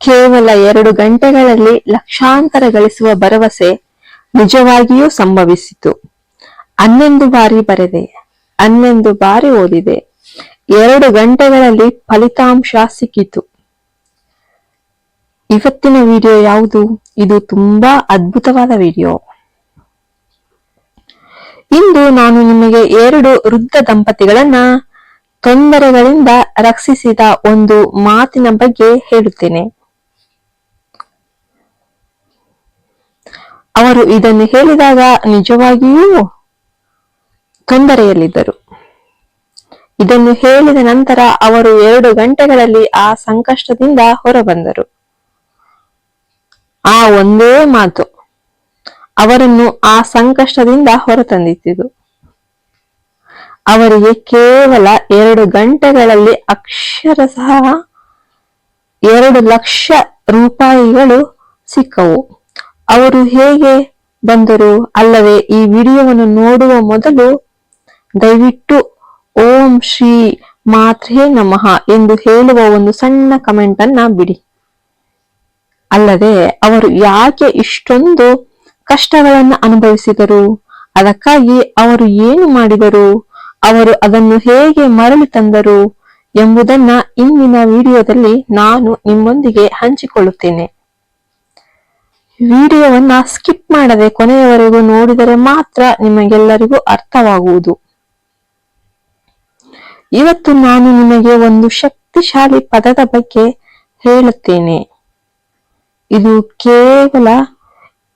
ಕೇವಲ 2 ಗಂಟೆಗಳಲ್ಲಿ ಲಕ್ಷಾಂತರ ಗಳಿಸುವ ಭರವಸೆ ನಿಜವಾಗಿಯೂ ಸಂಭವಿಸಿತು. 11 ಬಾರಿ ಬರೆದೆ, 11 ಬಾರಿ ಓದಿದೆ, 2 ಗಂಟೆಗಳಲ್ಲಿ ಫಲಿತಾಂಶ ಸಿಕ್ಕಿತು. ಇವತ್ತಿನ ವಿಡಿಯೋ ಯಾವುದು? ಇದು ತುಂಬಾ ಅದ್ಭುತವಾದ ವಿಡಿಯೋ. ಇಂದು ನಾನು ನಿಮಗೆ 2 ವೃದ್ಧ ದಂಪತಿಗಳನ್ನ ತೊಂದರೆಗಳಿಂದ ರಕ್ಷಿಸಿದ ಒಂದು ಮಾತಿನ ಬಗ್ಗೆ ಹೇಳುತ್ತೇನೆ. ಅವರು ಇದನ್ನು ಹೇಳಿದಾಗ ನಿಜವಾಗಿಯೂ ತೊಂದರೆಯಲ್ಲಿದ್ದರು. ಇದನ್ನು ಹೇಳಿದ ನಂತರ ಅವರು 2 ಗಂಟೆಗಳಲ್ಲಿ ಆ ಸಂಕಷ್ಟದಿಂದ ಹೊರಬಂದರು. ಆ ಒಂದೇ ಮಾತು ಅವರನ್ನು ಆ ಸಂಕಷ್ಟದಿಂದ ಹೊರತಂದಿತ್ತು. ಅವರಿಗೆ ಕೇವಲ 2 ಗಂಟೆಗಳಲ್ಲಿ ಅಕ್ಷರಶಃ 2 ಲಕ್ಷ ರೂಪಾಯಿಗಳು ಸಿಕ್ಕವು. ಅವರು ಹೇಗೆ ಬಂದರು ಅಲ್ಲವೇ? ಈ ವಿಡಿಯೋವನ್ನು ನೋಡುವ ಮೊದಲು ದಯವಿಟ್ಟು ಓಂ ಶ್ರೀ ಮಾತ್ರೇ ನಮಃ ಎಂದು ಹೇಳುವ ಒಂದು ಸಣ್ಣ ಕಮೆಂಟ್ ಅನ್ನ ಬಿಡಿ. ಅಲ್ಲದೆ ಅವರು ಯಾಕೆ ಇಷ್ಟೊಂದು ಕಷ್ಟಗಳನ್ನು ಅನುಭವಿಸಿದರು, ಅದಕ್ಕಾಗಿ ಅವರು ಏನು ಮಾಡಿದರು, ಅವರು ಅದನ್ನು ಹೇಗೆ ಮರಳಿ ತಂದರು ಎಂಬುದನ್ನ ಇಂದಿನ ವಿಡಿಯೋದಲ್ಲಿ ನಾನು ನಿಮ್ಮೊಂದಿಗೆ ಹಂಚಿಕೊಳ್ಳುತ್ತೇನೆ. ವಿಡಿಯೋವನ್ನ ಸ್ಕಿಪ್ ಮಾಡದೆ ಕೊನೆಯವರೆಗೂ ನೋಡಿದರೆ ಮಾತ್ರ ನಿಮಗೆಲ್ಲರಿಗೂ ಅರ್ಥವಾಗುವುದು. ಇವತ್ತು ನಾನು ನಿಮಗೆ ಒಂದು ಶಕ್ತಿಶಾಲಿ ಪದದ ಬಗ್ಗೆ ಹೇಳುತ್ತೇನೆ. ಇದು ಕೇವಲ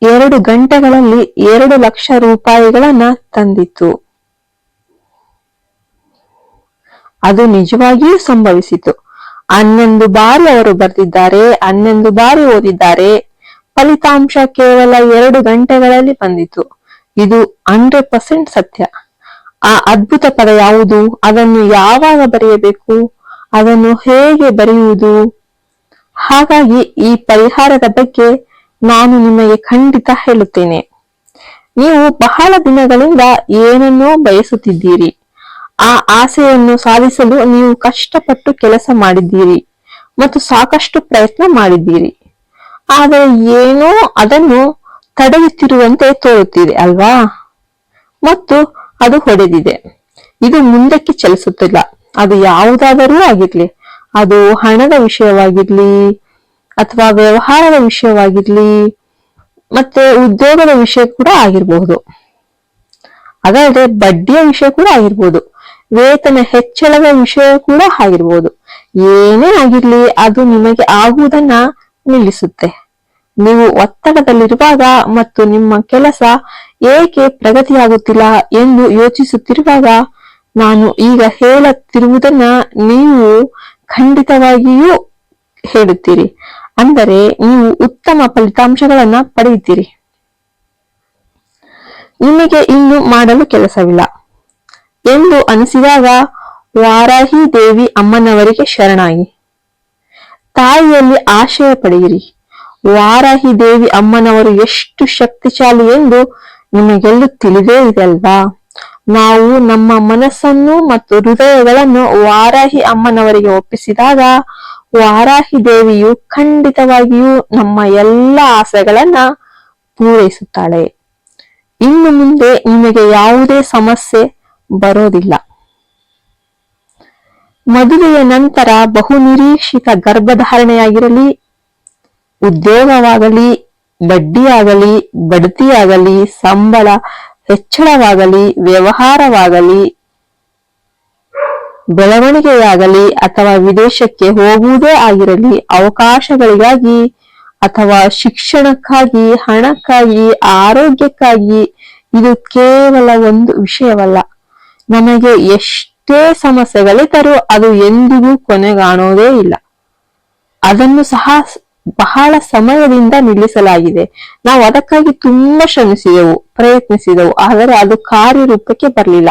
2 ಗಂಟೆಗಳಲ್ಲಿ 2 ಲಕ್ಷ ರೂಪಾಯಿಗಳನ್ನ ತಂದಿತ್ತು. ಅದು ನಿಜವಾಗಿಯೂ ಸಂಭವಿಸಿತು. 11 ಬಾರಿ ಅವರು ಬರೆದಿದ್ದಾರೆ, 11 ಬಾರಿ ಓದಿದ್ದಾರೆ. ಫಲಿತಾಂಶ ಕೇವಲ 2 ಗಂಟೆಗಳಲ್ಲಿ ಬಂದಿತು. ಇದು 100% ಸತ್ಯ. ಆ ಅದ್ಭುತ ಪದ ಯಾವುದು? ಅದನ್ನು ಯಾವಾಗ ಬರೆಯಬೇಕು? ಅದನ್ನು ಹೇಗೆ ಬರೆಯುವುದು? ಹಾಗಾಗಿ ಈ ಪರಿಹಾರದ ಬಗ್ಗೆ ನಾನು ನಿಮಗೆ ಖಂಡಿತ ಹೇಳುತ್ತೇನೆ. ನೀವು ಬಹಳ ದಿನಗಳಿಂದ ಏನನ್ನೋ ಬಯಸುತ್ತಿದ್ದೀರಿ. ಆ ಆಸೆಯನ್ನು ಸಾಧಿಸಲು ನೀವು ಕಷ್ಟಪಟ್ಟು ಕೆಲಸ ಮಾಡಿದ್ದೀರಿ ಮತ್ತು ಸಾಕಷ್ಟು ಪ್ರಯತ್ನ ಮಾಡಿದ್ದೀರಿ. ಆದರೆ ಏನೋ ಅದನ್ನು ತಡೆಯುತ್ತಿರುವಂತೆ ತೋರುತ್ತಿದೆ ಅಲ್ವಾ? ಮತ್ತು ಅದು ಹೊಡೆದಿದೆ. ಇದು ಮುಂದಕ್ಕೆ ಚಲಿಸುತ್ತಿಲ್ಲ. ಅದು ಯಾವುದಾದರೂ ಆಗಿರ್ಲಿ, ಅದು ಹಣದ ವಿಷಯವಾಗಿರ್ಲಿ ಅಥವಾ ವ್ಯವಹಾರದ ವಿಷಯವಾಗಿರ್ಲಿ, ಮತ್ತೆ ಉದ್ಯೋಗದ ವಿಷಯ ಕೂಡ ಆಗಿರಬಹುದು, ಅದಲ್ಲದೆ ಬಡ್ಡಿಯ ವಿಷಯ ಕೂಡ ಆಗಿರ್ಬೋದು, ವೇತನ ಹೆಚ್ಚಳದ ವಿಷಯ ಕೂಡ ಆಗಿರ್ಬೋದು. ಏನೇ ಆಗಿರ್ಲಿ, ಅದು ನಿಮಗೆ ಆಗುವುದನ್ನ ನಿಲ್ಲಿಸುತ್ತೆ. ನೀವು ಒತ್ತಡದಲ್ಲಿರುವಾಗ ಮತ್ತು ನಿಮ್ಮ ಕೆಲಸ ಏಕೆ ಪ್ರಗತಿಯಾಗುತ್ತಿಲ್ಲ ಎಂದು ಯೋಚಿಸುತ್ತಿರುವಾಗ ನಾನು ಈಗ ಹೇಳುತ್ತಿರುವುದನ್ನ ನೀವು ಖಂಡಿತವಾಗಿಯೂ ಹೇಳುತ್ತೀರಿ. ಅಂದರೆ ನೀವು ಉತ್ತಮ ಫಲಿತಾಂಶಗಳನ್ನ ಪಡೆಯುತ್ತೀರಿ. ನಿಮಗೆ ಇನ್ನು ಮಾಡಲು ಕೆಲಸವಿಲ್ಲ ಎಂದು ಅನಿಸಿದಾಗ ವಾರಾಹಿ ದೇವಿ ಅಮ್ಮನವರಿಗೆ ಶರಣಾಗಿ ತಾಯಿಯಲ್ಲಿ ಆಶ್ರಯ ಪಡೆಯಿರಿ. ವಾರಾಹಿ ದೇವಿ ಅಮ್ಮನವರು ಎಷ್ಟು ಶಕ್ತಿಶಾಲಿ ಎಂದು ನಿಮಗೆಲ್ಲೂ ತಿಳಿದೇ ಇದೆ ಅಲ್ವಾ? ನಾವು ನಮ್ಮ ಮನಸ್ಸನ್ನು ಮತ್ತು ಹೃದಯಗಳನ್ನು ವಾರಾಹಿ ಅಮ್ಮನವರಿಗೆ ಒಪ್ಪಿಸಿದಾಗ ವಾರಾಹಿ ದೇವಿಯು ಖಂಡಿತವಾಗಿಯೂ ನಮ್ಮ ಎಲ್ಲ ಆಸೆಗಳನ್ನ ಪೂರೈಸುತ್ತಾಳೆ. ಇನ್ನು ಮುಂದೆ ನಿಮಗೆ ಯಾವುದೇ ಸಮಸ್ಯೆ ಬರೋದಿಲ್ಲ. ಮದುವೆಯ ನಂತರ ಬಹುನಿರೀಕ್ಷಿತ ಗರ್ಭಧಾರಣೆಯಾಗಿರಲಿ, ಉದ್ಯೋಗವಾಗಲಿ, ಬಡ್ಡಿಯಾಗಲಿ, ಬಡ್ತಿಯಾಗಲಿ, ಸಂಬಳ ಹೆಚ್ಚಳವಾಗಲಿ, ವ್ಯವಹಾರವಾಗಲಿ, ಬೆಳವಣಿಗೆಯಾಗಲಿ ಅಥವಾ ವಿದೇಶಕ್ಕೆ ಹೋಗುವುದೇ ಆಗಿರಲಿ, ಅವಕಾಶಗಳಿಗಾಗಿ ಅಥವಾ ಶಿಕ್ಷಣಕ್ಕಾಗಿ, ಹಣಕ್ಕಾಗಿ, ಆರೋಗ್ಯಕ್ಕಾಗಿ, ಇದು ಕೇವಲ ಒಂದು ವಿಷಯವಲ್ಲ. ನಮಗೆ ಎಷ್ಟೇ ಸಮಸ್ಯೆಗಳಿದ್ದರೂ ಅದು ಎಂದಿಗೂ ಕೊನೆಗಾಣೋದೇ ಇಲ್ಲ. ಅದನ್ನು ಸಹ ಬಹಳ ಸಮಯದಿಂದ ನಿಲ್ಲಿಸಲಾಗಿದೆ. ನಾವು ಅದಕ್ಕಾಗಿ ತುಂಬಾ ಶ್ರಮಿಸಿದೆವು, ಪ್ರಯತ್ನಿಸಿದೆವು, ಆದರೆ ಅದು ಕಾರ್ಯರೂಪಕ್ಕೆ ಬರಲಿಲ್ಲ.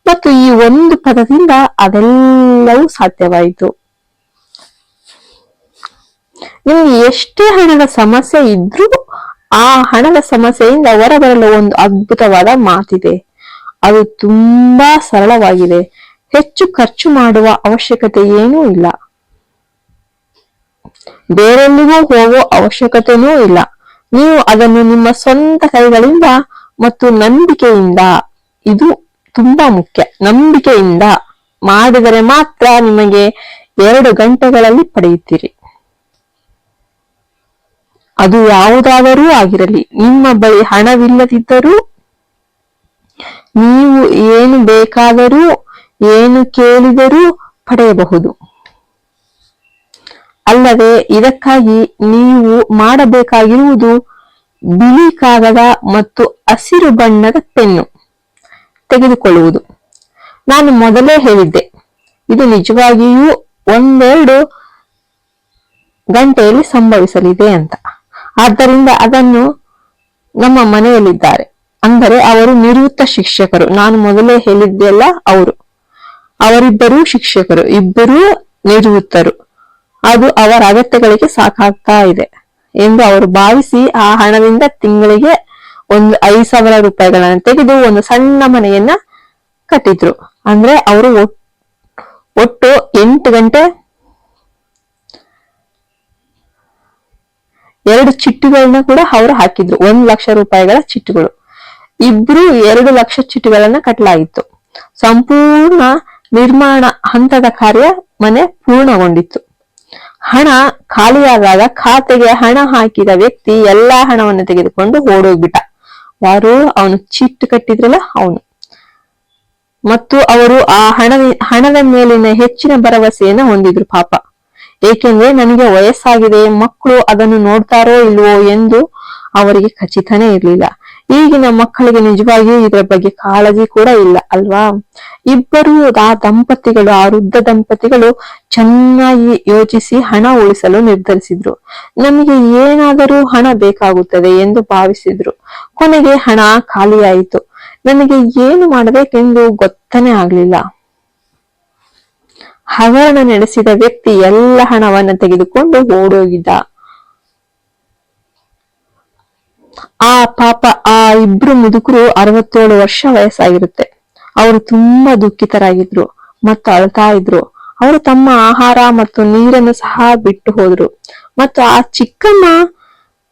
ಮತ್ತು ಈ ಒಂದು ಪದದಿಂದ ಅದೆಲ್ಲವೂ ಸಾಧ್ಯವಾಯಿತು. ನಿಮಗೆ ಎಷ್ಟೇ ಹಣದ ಸಮಸ್ಯೆ ಇದ್ರೂ ಆ ಹಣದ ಸಮಸ್ಯೆಯಿಂದ ಹೊರಬರಲು ಒಂದು ಅದ್ಭುತವಾದ ಮಾತಿದೆ. ಅದು ತುಂಬಾ ಸರಳವಾಗಿದೆ. ಹೆಚ್ಚು ಖರ್ಚು ಮಾಡುವ ಅವಶ್ಯಕತೆ ಏನೂ ಇಲ್ಲ. ಬೇರೆಲ್ಲಿಗೂ ಹೋಗೋ ಅವಶ್ಯಕತೆನೂ ಇಲ್ಲ. ನೀವು ಅದನ್ನು ನಿಮ್ಮ ಸ್ವಂತ ಕೈಗಳಿಂದ ಮತ್ತು ನಂಬಿಕೆಯಿಂದ, ಇದು ತುಂಬಾ ಮುಖ್ಯ, ನಂಬಿಕೆಯಿಂದ ಮಾಡಿದರೆ ಮಾತ್ರ ನಿಮಗೆ 2 ಗಂಟೆಗಳಲ್ಲಿ ಪಡೆಯುತ್ತೀರಿ. ಅದು ಯಾವುದಾದರೂ ಆಗಿರಲಿ. ನಿಮ್ಮ ಬಳಿ ಹಣವಿಲ್ಲದಿದ್ದರೂ ನೀವು ಏನು ಬೇಕಾದರೂ ಏನು ಕೇಳಿದರೂ ಪಡೆಯಬಹುದು. ಅಲ್ಲದೆ ಇದಕ್ಕಾಗಿ ನೀವು ಮಾಡಬೇಕಾಗಿರುವುದು ಬಿಳಿ ಕಾಗದ ಮತ್ತು ಹಸಿರು ಬಣ್ಣದ ಪೆನ್ನು ತೆಗೆದುಕೊಳ್ಳುವುದು. ನಾನು ಮೊದಲೇ ಹೇಳಿದ್ದೆ, ಇದು ನಿಜವಾಗಿಯೂ 1-2 ಗಂಟೆಯಲ್ಲಿ ಸಂಭವಿಸಲಿದೆ ಅಂತ. ಆದ್ದರಿಂದ ಅದನ್ನು ನಮ್ಮ ಮನೆಯಲ್ಲಿದ್ದಾರೆ, ಅಂದರೆ ಅವರು ನಿವೃತ್ತ ಶಿಕ್ಷಕರು. ನಾನು ಮೊದಲೇ ಹೇಳಿದ್ದೆಲ್ಲ, ಅವರಿಬ್ಬರೂ ಶಿಕ್ಷಕರು, ಇಬ್ಬರೂ ನಿವೃತ್ತರು. ಅದು ಅವರ ಅಗತ್ಯಗಳಿಗೆ ಸಾಕಾಗ್ತಾ ಇದೆ ಎಂದು ಅವರು ಭಾವಿಸಿ ಆ ಹಣದಿಂದ ತಿಂಗಳಿಗೆ ಒಂದು 5,000 ರೂಪಾಯಿಗಳನ್ನು ತೆಗೆದು ಒಂದು ಸಣ್ಣ ಮನೆಯನ್ನ ಕಟ್ಟಿದ್ರು. ಅಂದ್ರೆ ಅವರು ಒಟ್ಟು 8 ಗಂಟೆ 2 ಚಿಟ್ಟುಗಳನ್ನ ಕೂಡ ಅವರು ಹಾಕಿದ್ರು. 1 ಲಕ್ಷ ರೂಪಾಯಿಗಳ ಚಿಟ್ಟುಗಳು. ಇಬ್ರು 2 ಲಕ್ಷ ಚಿಟ್ಟುಗಳನ್ನ ಕಟ್ಟಲಾಗಿತ್ತು. ಸಂಪೂರ್ಣ ನಿರ್ಮಾಣ ಹಂತದ ಕಾರ್ಯ ಮನೆ ಪೂರ್ಣಗೊಂಡಿತ್ತು. ಹಣ ಖಾಲಿಯಾದಾಗ ಖಾತೆಗೆ ಹಣ ಹಾಕಿದ ವ್ಯಕ್ತಿ ಎಲ್ಲಾ ಹಣವನ್ನು ತೆಗೆದುಕೊಂಡು ಓಡೋಗ್ಬಿಟ್ಟ. ಯಾರು? ಅವನು ಚಿಟ್ಟು ಕಟ್ಟಿದ್ರಲ್ಲ ಅವನು. ಮತ್ತು ಅವರು ಆ ಹಣದ ಮೇಲಿನ ಹೆಚ್ಚಿನ ಭರವಸೆಯನ್ನ ಹೊಂದಿದ್ರು ಪಾಪ. ಏಕೆಂದ್ರೆ ನನಗೆ ವಯಸ್ಸಾಗಿದೆ, ಮಕ್ಕಳು ಅದನ್ನು ನೋಡ್ತಾರೋ ಇಲ್ವೋ ಎಂದು ಅವರಿಗೆ ಖಚಿತನೇ ಇರ್ಲಿಲ್ಲ. ಈಗಿನ ಮಕ್ಕಳಿಗೆ ನಿಜವಾಗಿಯೂ ಇದರ ಬಗ್ಗೆ ಕಾಳಜಿ ಕೂಡ ಇಲ್ಲ ಅಲ್ವಾ? ಇಬ್ಬರು ಆ ವೃದ್ಧ ದಂಪತಿಗಳು ಚೆನ್ನಾಗಿ ಯೋಚಿಸಿ ಹಣ ಉಳಿಸಲು ನಿರ್ಧರಿಸಿದ್ರು. ನಮಗೆ ಏನಾದರೂ ಹಣ ಬೇಕಾಗುತ್ತದೆ ಎಂದು ಭಾವಿಸಿದ್ರು. ಕೊನೆಗೆ ಹಣ ಖಾಲಿಯಾಯಿತು. ನನಗೆ ಏನು ಮಾಡಬೇಕೆಂದು ಗೊತ್ತನೇ ಆಗ್ಲಿಲ್ಲ. ಹಗರಣ ನಡೆಸಿದ ವ್ಯಕ್ತಿ ಎಲ್ಲ ಹಣವನ್ನು ತೆಗೆದುಕೊಂಡು ಓಡೋಗಿದ್ದ. ಆ ಪಾಪ ಆ ಇಬ್ರು ಮುದುಕರು 67 ವರ್ಷ ವಯಸ್ಸಾಗಿರುತ್ತೆ. ಅವರು ತುಂಬಾ ದುಃಖಿತರಾಗಿದ್ರು ಮತ್ತು ಅಳ್ತಾ ಇದ್ರು. ಅವರು ತಮ್ಮ ಆಹಾರ ಮತ್ತು ನೀರನ್ನು ಸಹ ಬಿಟ್ಟು ಹೋದ್ರು. ಮತ್ತು ಆ ಚಿಕ್ಕಮ್ಮ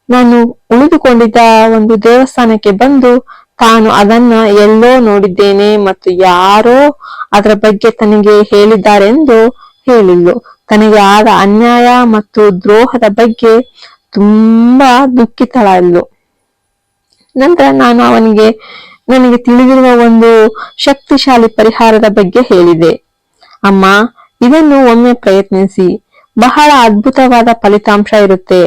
ನಾನು ಉಳಿದುಕೊಂಡಿದ್ದ ಒಂದು ದೇವಸ್ಥಾನಕ್ಕೆ ಬಂದು ತಾನು ಅದನ್ನ ಎಲ್ಲೋ ನೋಡಿದ್ದೇನೆ ಮತ್ತು ಯಾರೋ ಅದರ ಬಗ್ಗೆ ತನಗೆ ಹೇಳಿದ್ದಾರೆಂದು ಹೇಳಿದ್ಲು. ತನಗೆ ಆದ ಅನ್ಯಾಯ ಮತ್ತು ದ್ರೋಹದ ಬಗ್ಗೆ ತುಂಬಾ ದುಃಖಿತಳಾದ್ಲು. ನಂತರ ನಾನು ನನಗೆ ತಿಳಿದಿರುವ ಒಂದು ಶಕ್ತಿಶಾಲಿ ಪರಿಹಾರದ ಬಗ್ಗೆ ಹೇಳಿದೆ. ಅಮ್ಮ, ಇದನ್ನು ಒಮ್ಮೆ ಪ್ರಯತ್ನಿಸಿ, ಬಹಳ ಅದ್ಭುತವಾದ ಫಲಿತಾಂಶ ಇರುತ್ತೆ.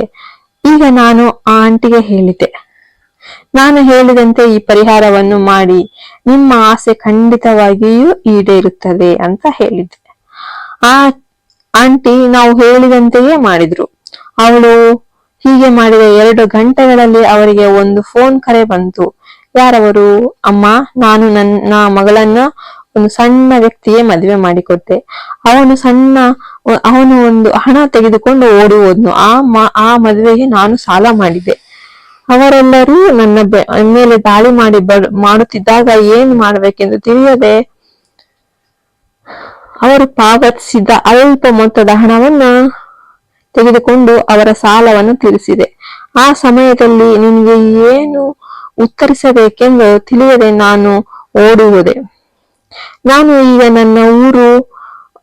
ಈಗ ನಾನು ಆ ಆಂಟಿಗೆ ಹೇಳಿದೆ, ನಾನು ಹೇಳಿದಂತೆ ಈ ಪರಿಹಾರವನ್ನು ಮಾಡಿ, ನಿಮ್ಮ ಆಸೆ ಖಂಡಿತವಾಗಿಯೂ ಈಡೇರುತ್ತದೆ ಅಂತ ಹೇಳಿದ್ದೆ. ಆ ಆಂಟಿ ನಾವು ಹೇಳಿದಂತೆಯೇ ಮಾಡಿದ್ರು. ಅವಳು ಹೀಗೆ ಮಾಡಿದ 2 ಗಂಟೆಗಳಲ್ಲಿ ಅವರಿಗೆ ಒಂದು ಫೋನ್ ಕರೆ ಬಂತು. ಯಾರವರು? ಅಮ್ಮ, ನಾನು ನನ್ನ ಮಗಳನ್ನ ಒಂದು ಸಣ್ಣ ವ್ಯಕ್ತಿಗೆ ಮದುವೆ ಮಾಡಿಕೊಟ್ಟೆ. ಅವನು ಒಂದು ಹಣ ತೆಗೆದುಕೊಂಡು ಓಡಿ ಹೋದ್ನು. ಆ ಮದುವೆಗೆ ನಾನು ಸಾಲ ಮಾಡಿದ್ದೆ. ಅವರೆಲ್ಲರೂ ನನ್ನ ಮೇಲೆ ದಾಳಿ ಮಾಡುತ್ತಿದ್ದಾಗ ಏನು ಮಾಡಬೇಕೆಂದು ತಿಳಿಯದೆ ಅವರು ಪಾವತಿಸಿದ ಅಲ್ಪ ಮೊತ್ತದ ಹಣವನ್ನ ತೆಗೆದುಕೊಂಡು ಅವರ ಸಾಲವನ್ನು ತೀರಿಸಿದೆ. ಆ ಸಮಯದಲ್ಲಿ ನಿನಗೆ ಏನು ಉತ್ತರಿಸಬೇಕೆಂದು ತಿಳಿಯದೆ ನಾನು ಓಡಿ ಹೋದೆ. ನಾನು ಈಗ ನನ್ನ ಊರು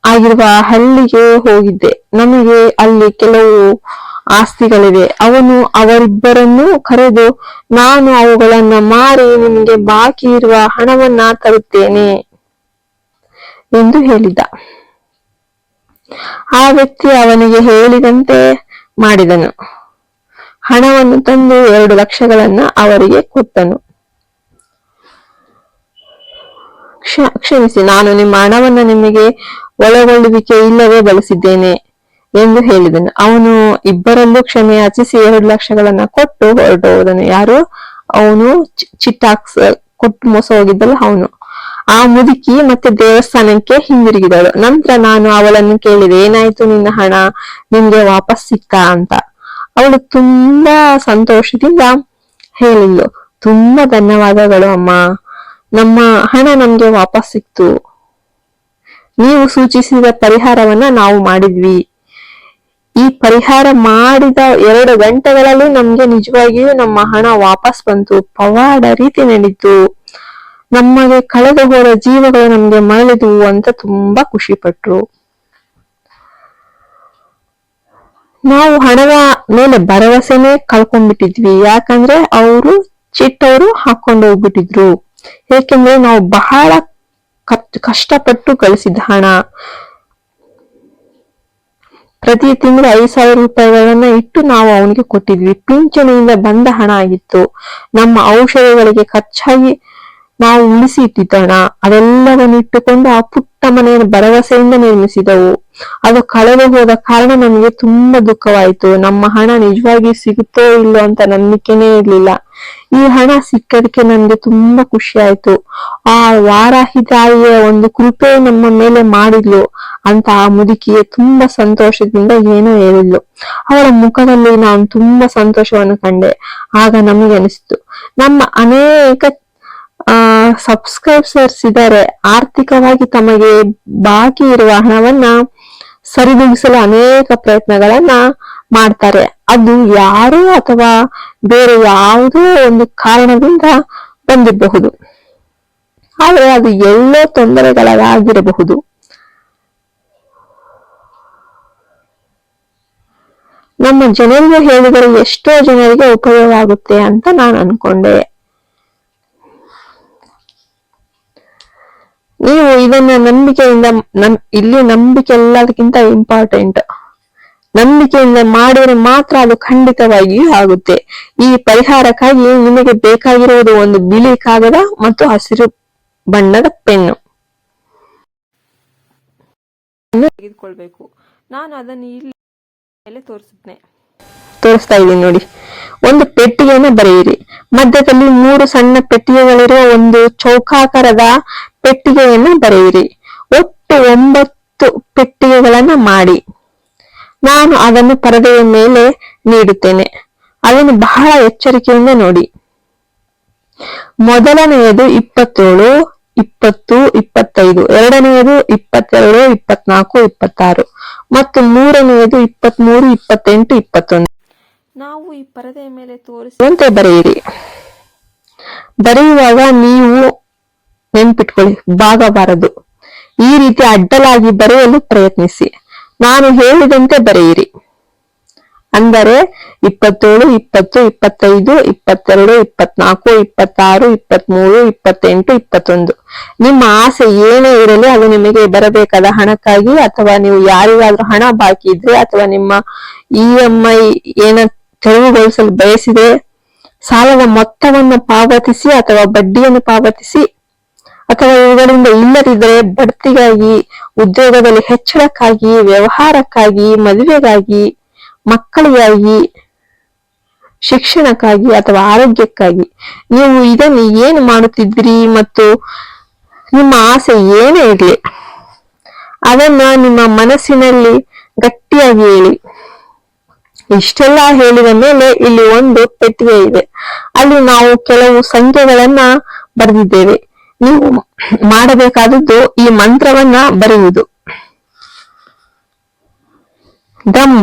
ಆಗಿರುವ ಹಳ್ಳಿಗೆ ಹೋಗಿದ್ದೆ. ನಮಗೆ ಅಲ್ಲಿ ಕೆಲವು ಆಸ್ತಿಗಳಿವೆ. ಅವರಿಬ್ಬರನ್ನು ಕರೆದು ನಾನು ಅವುಗಳನ್ನ ಮಾರಿ ನಿಮಗೆ ಬಾಕಿ ಇರುವ ಹಣವನ್ನ ತರುತ್ತೇನೆ ಎಂದು ಹೇಳಿದ್ದ. ಆ ವ್ಯಕ್ತಿ ಅವನಿಗೆ ಹೇಳಿದಂತೆ ಮಾಡಿದನು. ಹಣವನ್ನು ತಂದು 2 ಲಕ್ಷಗಳನ್ನ ಅವರಿಗೆ ಕೊಟ್ಟನು. ಕ್ಷಮಿಸಿ, ನಾನು ನಿಮ್ಮ ಹಣವನ್ನು ನಿಮಗೆ ಒಳಗೊಳ್ಳುವಿಕೆ ಇಲ್ಲವೇ ಬಳಸಿದ್ದೇನೆ ಎಂದು ಹೇಳಿದನು. ಅವನು ಇಬ್ಬರಲ್ಲೂ ಕ್ಷಮೆ ಯಾಚಿಸಿ 2 ಲಕ್ಷಗಳನ್ನ ಕೊಟ್ಟು ಹೊರಟು ಹೋದನು. ಯಾರು? ಅವನು ಕೊಟ್ಟು ಮೋಸ ಹೋಗಿದ್ದಲ್ಲ ಅವನು. ಆ ಮುದುಕಿ ಮತ್ತೆ ದೇವಸ್ಥಾನಕ್ಕೆ ಹಿಂದಿರುಗಿದಳು. ನಂತರ ನಾನು ಅವಳನ್ನು ಕೇಳಿದೆ, ಏನಾಯ್ತು, ನಿನ್ನ ಹಣ ನಿಮ್ಗೆ ವಾಪಸ್ ಸಿಕ್ತಾ ಅಂತ. ಅವಳು ತುಂಬಾ ಸಂತೋಷದಿಂದ ಹೇಳಿದ್ಲು, ತುಂಬಾ ಧನ್ಯವಾದಗಳು ಅಮ್ಮ, ನಮ್ಮ ಹಣ ನಮ್ಗೆ ವಾಪಸ್ ಸಿಕ್ತು. ನೀವು ಸೂಚಿಸಿದ ಪರಿಹಾರವನ್ನ ನಾವು ಮಾಡಿದ್ವಿ. ಈ ಪರಿಹಾರ ಮಾಡಿದ 2 ಗಂಟೆಗಳಲ್ಲಿ ನಮ್ಗೆ ನಿಜವಾಗಿಯೂ ನಮ್ಮ ಹಣ ವಾಪಸ್ ಬಂತು. ಪವಾಡ ರೀತಿ ನಡೀತು. ನಮಗೆ ಕಳೆದು ಹೋದ ಜೀವಗಳು ನಮ್ಗೆ ಮರಳಿದ್ವು ಅಂತ ತುಂಬಾ ಖುಷಿ ಪಟ್ರು. ನಾವು ಹಣದ ಮೇಲೆ ಭರವಸೆನೆ ಕಳ್ಕೊಂಡ್ಬಿಟ್ಟಿದ್ವಿ. ಯಾಕಂದ್ರೆ ಅವರು ಚಿಟ್ಟವರು ಹಾಕೊಂಡು ಹೋಗ್ಬಿಟ್ಟಿದ್ರು. ಏಕೆಂದ್ರೆ ನಾವು ಬಹಳ ಕಷ್ಟಪಟ್ಟು ಗಳಿಸಿದ ಹಣ. ಪ್ರತಿ ತಿಂಗಳು 5,000 ರೂಪಾಯಿಗಳನ್ನ ಇಟ್ಟು ನಾವು ಅವನಿಗೆ ಕೊಟ್ಟಿದ್ವಿ. ಪಿಂಚಣಿಯಿಂದ ಬಂದ ಹಣ ಆಗಿತ್ತು. ನಮ್ಮ ಔಷಧಿಗಳಿಗೆ ಖರ್ಚಾಗಿ ನಾವು ಉಳಿಸಿ ಇಟ್ಟಿದ್ದ ಹಣ. ಅದೆಲ್ಲವನ್ನು ಇಟ್ಟುಕೊಂಡು ಆ ಪುಟ್ಟ ಮನೆಯನ್ನು ಭರವಸೆಯಿಂದ ನಿರ್ಮಿಸಿದವು. ಅದು ಕಳೆದು ಹೋದ ಕಾರಣ ನಮಗೆ ತುಂಬಾ ದುಃಖವಾಯಿತು. ನಮ್ಮ ಹಣ ನಿಜವಾಗಿ ಸಿಗುತ್ತೋ ಇಲ್ಲೋ ಅಂತ ನಂಬಿಕೆನೇ ಇರ್ಲಿಲ್ಲ. ಈ ಹಣ ಸಿಕ್ಕದಕ್ಕೆ ನನ್ಗೆ ತುಂಬಾ ಖುಷಿ ಆಯ್ತು. ಆ ವಾರಾಹಿ ತಾಯಿಯ ಒಂದು ಕೃಪೆ ನಮ್ಮ ಮೇಲೆ ಮಾಡಿದ್ಲು ಅಂತ ಆ ಮುದುಕಿಗೆ ತುಂಬಾ ಸಂತೋಷದಿಂದ ಏನೋ ಹೇಳಿದ್ಲು. ಅವಳ ಮುಖದಲ್ಲಿ ನಾನು ತುಂಬಾ ಸಂತೋಷವನ್ನು ಕಂಡೆ. ಆಗ ನಮಗೆ ಅನಿಸ್ತು, ನಮ್ಮ ಅನೇಕ ಸಬ್ಸ್ಕ್ರೈಬರ್ಸ್ ಇದ್ದಾರೆ. ಆರ್ಥಿಕವಾಗಿ ತಮಗೆ ಬಾಕಿ ಇರುವ ಹಣವನ್ನ ಸರಿದೂಗಿಸಲು ಅನೇಕ ಪ್ರಯತ್ನಗಳನ್ನ ಮಾಡ್ತಾರೆ. ಅದು ಯಾರೋ ಅಥವಾ ಬೇರೆ ಯಾವುದೋ ಒಂದು ಕಾರಣದಿಂದ ಬಂದಿರಬಹುದು. ಆದ್ರೆ ಅದು ಎಲ್ಲೋ ತೊಂದರೆಗಳಾಗಿರಬಹುದು. ನಮ್ಮ ಜನರಿಗೆ ಹೇಳಿದರೆ ಎಷ್ಟೋ ಜನರಿಗೆ ಉಪಯೋಗ ಆಗುತ್ತೆ ಅಂತ ನಾನು ಅನ್ಕೊಂಡೆ. ನೀವು ಇದನ್ನ ನಂಬಿಕೆಯಿಂದ, ಇಲ್ಲಿ ನಂಬಿಕೆ ಎಲ್ಲದಕ್ಕಿಂತ ಇಂಪಾರ್ಟೆಂಟ್. ನಂಬಿಕೆಯಿಂದ ಮಾಡಿದ್ರೆ ಮಾತ್ರ ಅದು ಖಂಡಿತವಾಗಿಯೂ ಆಗುತ್ತೆ. ಈ ಪರಿಹಾರಕ್ಕಾಗಿ ನಿಮಗೆ ಬೇಕಾಗಿರುವುದು ಒಂದು ಬಿಳಿ ಕಾಗದ ಮತ್ತು ಹಸಿರು ಬಣ್ಣದ ಪೆನ್ನು ತೆಗೆದುಕೊಳ್ಬೇಕು. ನಾನು ಅದನ್ನು ಇಲ್ಲಿ ತೋರಿಸ್ತಾ ಇದ್ದೀನಿ ನೋಡಿ. ಒಂದು ಪೆಟ್ಟಿಗೆಯನ್ನು ಬರೆಯಿರಿ. ಮಧ್ಯದಲ್ಲಿ 3 ಸಣ್ಣ ಪೆಟ್ಟಿಗೆಗಳಿರುವ ಒಂದು ಚೌಕಾಕಾರದ ಪೆಟ್ಟಿಗೆಯನ್ನು ಬರೆಯಿರಿ. ಒಟ್ಟು 9 ಪೆಟ್ಟಿಗೆಗಳನ್ನ ಮಾಡಿ ನಾನು ಅದನ್ನು ಪರದೆಯ ಮೇಲೆ ನೀಡುತ್ತೇನೆ. ಅದನ್ನು ಬಹಳ ಎಚ್ಚರಿಕೆಯಿಂದ ನೋಡಿ. ಮೊದಲನೆಯದು 27, 20, 25. ಎರಡನೆಯದು 22, 24, 26 ಮತ್ತು ಮೂರನೆಯದು 23, 28, 21. ನಾವು ಈ ಪರದೆಯ ಮೇಲೆ ತೋರಿಸುವಂತೆ ಬರೆಯಿರಿ. ಬರೆಯುವಾಗ ನೀವು ನೆನ್ಪಿಟ್ಕೊಳ್ಳಿ, ಬಾಗಬಾರದು. ಈ ರೀತಿ ಅಡ್ಡಲಾಗಿ ಬರೆಯಲು ಪ್ರಯತ್ನಿಸಿ. ನಾನು ಹೇಳಿದಂತೆ ಬರೆಯಿರಿ. ಅಂದರೆ 27, 20, 25, 22, 24, 26, 23, 28, 21. ನಿಮ್ಮ ಆಸೆ ಏನೇ ಇರಲಿ, ಅದು ನಿಮಗೆ ಬರಬೇಕಾದ ಹಣಕ್ಕಾಗಿ, ಅಥವಾ ನೀವು ಯಾರಿಗಾದ್ರೂ ಹಣ ಬಾಕಿ ಇದ್ರೆ, ಅಥವಾ ನಿಮ್ಮ EMI ಏನ ತೆರವುಗೊಳಿಸಲು ಬಯಸಿದ್ರೆ, ಸಾಲದ ಮೊತ್ತವನ್ನು ಪಾವತಿಸಿ ಅಥವಾ ಬಡ್ಡಿಯನ್ನು ಪಾವತಿಸಿ, ಅಥವಾ ಇವುಗಳಿಂದ ಇಲ್ಲದಿದ್ದರೆ ಬಡ್ತಿಗಾಗಿ, ಉದ್ಯೋಗದಲ್ಲಿ ಹೆಚ್ಚಳಕ್ಕಾಗಿ, ವ್ಯವಹಾರಕ್ಕಾಗಿ, ಮದುವೆಗಾಗಿ, ಮಕ್ಕಳಿಗಾಗಿ, ಶಿಕ್ಷಣಕ್ಕಾಗಿ ಅಥವಾ ಆರೋಗ್ಯಕ್ಕಾಗಿ ನೀವು ಇದನ್ನು ಏನು ಮಾಡುತ್ತಿದ್ದೀರಿ ಮತ್ತು ನಿಮ್ಮ ಆಸೆ ಏನೇ ಇರಲಿ ಅದನ್ನ ನಿಮ್ಮ ಮನಸ್ಸಿನಲ್ಲಿ ಗಟ್ಟಿಯಾಗಿ ಹೇಳಿ. ಇಷ್ಟೆಲ್ಲ ಹೇಳಿದ ಮೇಲೆ ಇಲ್ಲಿ ಒಂದು ಪೆಟ್ಟಿಗೆ ಇದೆ. ಅಲ್ಲಿ ನಾವು ಕೆಲವು ಸಂಖ್ಯೆಗಳನ್ನ ಬರೆದಿದ್ದೇವೆ. ನೀವು ಮಾಡಬೇಕಾದದ್ದು ಈ ಮಂತ್ರವನ್ನ ಬರೆಯುವುದು. ದಮ್,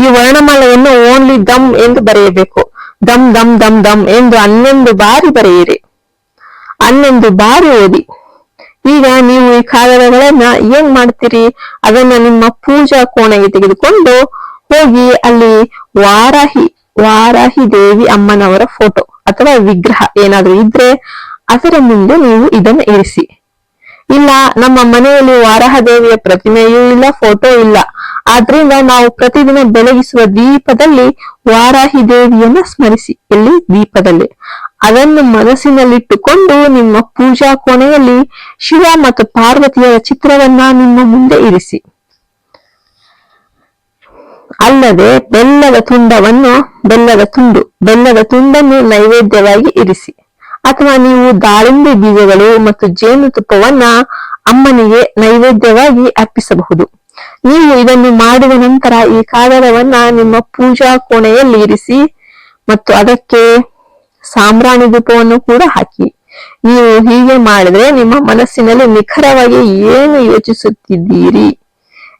ಈ ವರ್ಣಮಾಲೆಯನ್ನು ಓನ್ಲಿ ದಮ್ ಎಂದು ಬರೆಯಬೇಕು. ದಮ್ ದಮ್ ದಮ್ ದಮ್ ಎಂದು 11 ಬಾರಿ ಬರೆಯಿರಿ. 11 ಬಾರಿ ಓದಿ. ಈಗ ನೀವು ಈ ಕಾಗದಗಳನ್ನ ಏನ್ ಮಾಡ್ತೀರಿ, ಅದನ್ನ ನಿಮ್ಮ ಪೂಜಾ ಕೋಣೆಗೆ ತೆಗೆದುಕೊಂಡು ಹೋಗಿ ಅಲ್ಲಿ ವಾರಾಹಿ ದೇವಿ ಅಮ್ಮನವರ ಫೋಟೋ ಅಥವಾ ವಿಗ್ರಹ ಏನಾದ್ರೂ ಇದ್ರೆ ಅದರ ಮುಂದೆ ನೀವು ಇದನ್ನು ಇರಿಸಿ. ಇಲ್ಲ, ನಮ್ಮ ಮನೆಯಲ್ಲಿ ವಾರಾಹದೇವಿಯ ಪ್ರತಿಮೆಯೂ ಇಲ್ಲ, ಫೋಟೋ ಇಲ್ಲ. ಆದ್ರಿಂದ ನಾವು ಪ್ರತಿದಿನ ಬೆಳಗಿಸುವ ದೀಪದಲ್ಲಿ ವಾರಾಹಿ ದೇವಿಯನ್ನ ಸ್ಮರಿಸಿ. ಎಲ್ಲಿ? ದೀಪದಲ್ಲಿ. ಅದನ್ನು ಮನಸ್ಸಿನಲ್ಲಿಟ್ಟುಕೊಂಡು ನಿಮ್ಮ ಪೂಜಾ ಕೋಣೆಯಲ್ಲಿ ಶಿವ ಮತ್ತು ಪಾರ್ವತಿಯರ ಚಿತ್ರವನ್ನ ನಿಮ್ಮ ಮುಂದೆ ಇರಿಸಿ. ಅಲ್ಲದೆ ಬೆಲ್ಲದ ತುಂಡನ್ನು ನೈವೇದ್ಯವಾಗಿ ಇರಿಸಿ. ಅಥವಾ ನೀವು ದಾಳಿಂಬೆ ಬೀಜಗಳು ಮತ್ತು ಜೇನುತುಪ್ಪವನ್ನ ಅಮ್ಮನಿಗೆ ನೈವೇದ್ಯವಾಗಿ ಅರ್ಪಿಸಬಹುದು. ನೀವು ಇದನ್ನು ಮಾಡಿದ ನಂತರ ಈ ಕಾಗದವನ್ನ ನಿಮ್ಮ ಪೂಜಾ ಕೋಣೆಯಲ್ಲಿ ಇರಿಸಿ ಮತ್ತು ಅದಕ್ಕೆ ಸಾಂಬ್ರಾಣಿ ಧೂಪವನ್ನು ಕೂಡ ಹಾಕಿ. ನೀವು ಹೀಗೆ ಮಾಡಿದ್ರೆ ನಿಮ್ಮ ಮನಸ್ಸಿನಲ್ಲಿ ನಿಖರವಾಗಿ ಏನು ಯೋಚಿಸುತ್ತಿದ್ದೀರಿ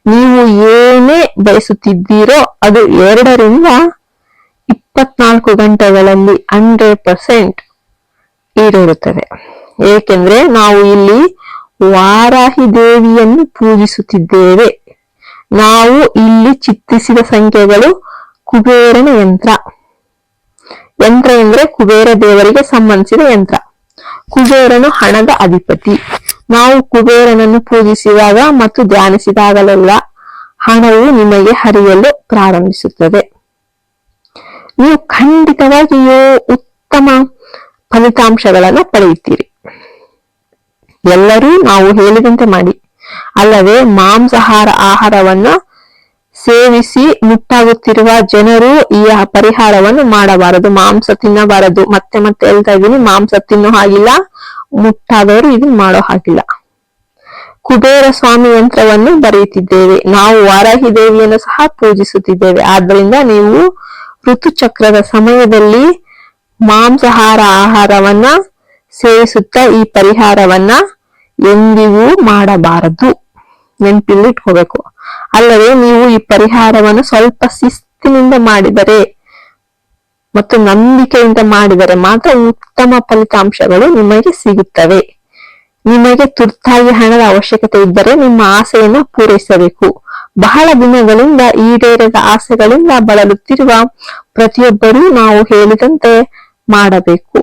ನೀವು ಏನೇ ಬಯಸುತ್ತಿದ್ದೀರೋ ಅದು 2 ರಿಂದ 24 ಗಂಟೆಗಳಲ್ಲಿ 100% ಈಡೇರುತ್ತದೆ. ಏಕೆಂದ್ರೆ ನಾವು ಇಲ್ಲಿ ವಾರಾಹಿ ದೇವಿಯನ್ನು ಪೂಜಿಸುತ್ತಿದ್ದೇವೆ. ನಾವು ಇಲ್ಲಿ ಚಿತ್ರಿಸಿದ ಸಂಖ್ಯೆಗಳು ಕುಬೇರನ ಯಂತ್ರ ಎಂದ್ರೆ ಕುಬೇರ ದೇವರಿಗೆ ಸಂಬಂಧಿಸಿದ ಯಂತ್ರ. ಕುಬೇರನು ಹಣದ ಅಧಿಪತಿ. ನಾವು ಕುಬೇರನನ್ನು ಪೂಜಿಸಿದಾಗ ಮತ್ತು ಧ್ಯಾನಿಸಿದಾಗಲೆಲ್ಲ ಹಣವು ನಿಮಗೆ ಹರಿಯಲು ಪ್ರಾರಂಭಿಸುತ್ತದೆ. ನೀವು ಖಂಡಿತವಾಗಿಯೂ ಉತ್ತಮ ಫಲಿತಾಂಶಗಳನ್ನು ಪಡೆಯುತ್ತೀರಿ. ಎಲ್ಲರೂ ನಾವು ಹೇಳಿದಂತೆ ಮಾಡಿ. ಅಲ್ಲದೆ ಮಾಂಸಾಹಾರ ಆಹಾರವನ್ನು ಸೇವಿಸಿ ಮುಟ್ಟಾಗುತ್ತಿರುವ ಜನರು ಈ ಪರಿಹಾರವನ್ನು ಮಾಡಬಾರದು. ಮಾಂಸ ತಿನ್ನಬಾರದು. ಮತ್ತೆ ಹೇಳ್ತಾ ಇದ್ದೀನಿ, ಮಾಂಸ ತಿನ್ನೋ ಹಾಗಿಲ್ಲ, ಮುಟ್ಟಾದವರು ಇದನ್ನ ಮಾಡೋ ಹಾಗಿಲ್ಲ. ಕುಬೇರ ಸ್ವಾಮಿ ಯಂತ್ರವನ್ನು ಬರೆಯುತ್ತಿದ್ದೇವೆ. ನಾವು ವಾರಾಹಿ ದೇವಿಯನ್ನು ಸಹ ಪೂಜಿಸುತ್ತಿದ್ದೇವೆ. ಆದ್ದರಿಂದ ನೀವು ಋತುಚಕ್ರದ ಸಮಯದಲ್ಲಿ ಮಾಂಸಾಹಾರ ಆಹಾರವನ್ನ ಸೇವಿಸುತ್ತಾ ಈ ಪರಿಹಾರವನ್ನ ಎಂದಿಗೂ ಮಾಡಬಾರದು. ನೆನಪಿಲ್ಲಿಟ್ಕೋಬೇಕು. ಅಲ್ಲದೆ ನೀವು ಈ ಪರಿಹಾರವನ್ನು ಸ್ವಲ್ಪ ಶಿಸ್ತಿನಿಂದ ಮಾಡಿದರೆ ಮತ್ತು ನಂಬಿಕೆಯಿಂದ ಮಾಡಿದರೆ ಮಾತ್ರ ಉತ್ತಮ ಫಲಿತಾಂಶಗಳು ನಿಮಗೆ ಸಿಗುತ್ತವೆ. ನಿಮಗೆ ತುರ್ತಾಗಿ ಹಣದ ಅವಶ್ಯಕತೆ ಇದ್ದರೆ ನಿಮ್ಮ ಆಸೆಯನ್ನು ಪೂರೈಸಬೇಕು. ಬಹಳ ದಿನಗಳಿಂದ ಈಡೇರದ ಆಸೆಗಳಿಂದ ಬಳಲುತ್ತಿರುವ ಪ್ರತಿಯೊಬ್ಬರೂ ನಾವು ಹೇಳಿದಂತೆ ಮಾಡಬೇಕು.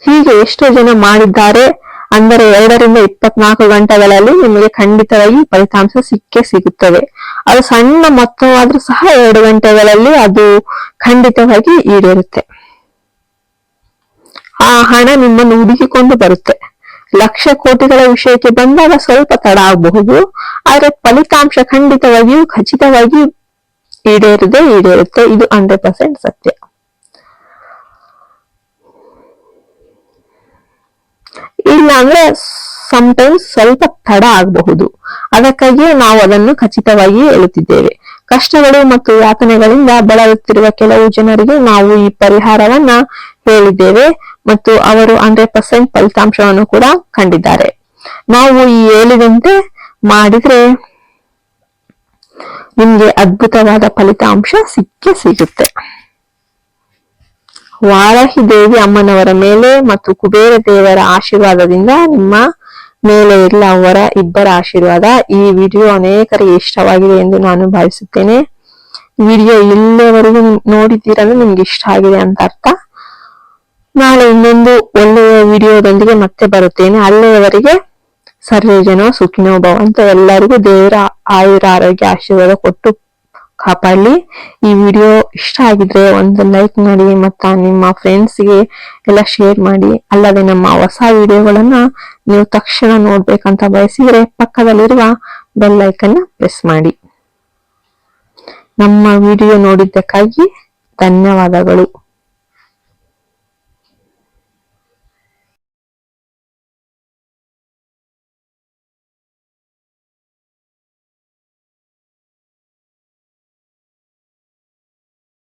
ಹೀಗೆ ಎಷ್ಟೋ ಜನ ಮಾಡಿದ್ದಾರೆ. ಅಂದರೆ 2 ರಿಂದ 24 ಗಂಟೆಗಳಲ್ಲಿ ನಿಮಗೆ ಖಂಡಿತವಾಗಿ ಫಲಿತಾಂಶ ಸಿಗುತ್ತದೆ. ಅದು ಸಣ್ಣ ಮೊತ್ತವಾದ್ರೂ ಸಹ 2 ಗಂಟೆಗಳಲ್ಲಿ ಅದು ಖಂಡಿತವಾಗಿ ಈಡೇರುತ್ತೆ. ಆ ಹಣ ನಿಮ್ಮನ್ನು ಹುಡುಕಿಕೊಂಡು ಬರುತ್ತೆ. ಲಕ್ಷ ಕೋಟಿಗಳ ವಿಷಯಕ್ಕೆ ಬಂದಾಗ ಸ್ವಲ್ಪ ತಡ ಆಗಬಹುದು, ಆದ್ರೆ ಫಲಿತಾಂಶ ಖಂಡಿತವಾಗಿಯೂ ಖಚಿತವಾಗಿಯೂ ಈಡೇರುತ್ತೆ. ಇದು 100% ಸತ್ಯ. ಇಲ್ಲ ಅಂದ್ರೆ ಸಮ್ಟೈಮ್ಸ್ ಸ್ವಲ್ಪ ತಡ ಆಗಬಹುದು. ಅದಕ್ಕಾಗಿಯೇ ನಾವು ಅದನ್ನು ಖಚಿತವಾಗಿ ಹೇಳುತ್ತಿದ್ದೇವೆ. ಕಷ್ಟಗಳು ಮತ್ತು ಯಾತನೆಗಳಿಂದ ಬಳಲುತ್ತಿರುವ ಕೆಲವು ಜನರಿಗೆ ನಾವು ಈ ಪರಿಹಾರವನ್ನ ಹೇಳಿದ್ದೇವೆ ಮತ್ತು ಅವರು 100% ಫಲಿತಾಂಶವನ್ನು ಕೂಡ ಕಂಡಿದ್ದಾರೆ. ನಾವು ಈ ಹೇಳಿದಂತೆ ಮಾಡಿದ್ರೆ ನಿಮ್ಗೆ ಅದ್ಭುತವಾದ ಫಲಿತಾಂಶ ಸಿಗುತ್ತೆ. ವಾರಾಹಿ ದೇವಿ ಅಮ್ಮನವರ ಮೇಲೆ ಮತ್ತು ಕುಬೇರ ದೇವರ ಆಶೀರ್ವಾದದಿಂದ ನಿಮ್ಮ ಮೇಲೆ ಇರಲಿ ಅವರ ಇಬ್ಬರ ಆಶೀರ್ವಾದ. ಈ ವಿಡಿಯೋ ಅನೇಕರಿಗೆ ಇಷ್ಟವಾಗಿದೆ ಎಂದು ನಾನು ಭಾವಿಸುತ್ತೇನೆ. ವಿಡಿಯೋ ಇಲ್ಲಿವರೆಗೂ ನೋಡಿದ್ದೀರಂದ್ರೆ ನಿಮ್ಗೆ ಇಷ್ಟ ಆಗಿದೆ ಅಂತ ಅರ್ಥ. ನಾಳೆ ಇನ್ನೊಂದು ಒಳ್ಳೆಯ ವಿಡಿಯೋದೊಂದಿಗೆ ಮತ್ತೆ ಬರುತ್ತೇನೆ. ಅಲ್ಲಿಯವರೆಗೆ ಸರ್ವೇ ಜನ ಸುಖಿನೋ ಭವಂತು. ಎಲ್ಲರಿಗೂ ದೇವರ ಆಯುರ ಆರೋಗ್ಯ ಆಶೀರ್ವಾದ ಕೊಟ್ಟು ಕಾಪಾಡಲಿ. ಈ ವಿಡಿಯೋ ಇಷ್ಟ ಆಗಿದ್ರೆ ಒಂದು ಲೈಕ್ ಮಾಡಿ ಮತ್ತು ನಿಮ್ಮ ಫ್ರೆಂಡ್ಸ್ಗೆ ಎಲ್ಲ ಶೇರ್ ಮಾಡಿ. ಅಲ್ಲದೆ ನಮ್ಮ ಹೊಸ ವಿಡಿಯೋಗಳನ್ನ ನೀವು ತಕ್ಷಣ ನೋಡ್ಬೇಕಂತ ಬಯಸಿದ್ರೆ ಪಕ್ಕದಲ್ಲಿರುವ ಬೆಲ್ ಐಕನ್ ಪ್ರೆಸ್ ಮಾಡಿ. ನಮ್ಮ ವಿಡಿಯೋ ನೋಡಿದ್ದಕ್ಕಾಗಿ ಧನ್ಯವಾದಗಳು.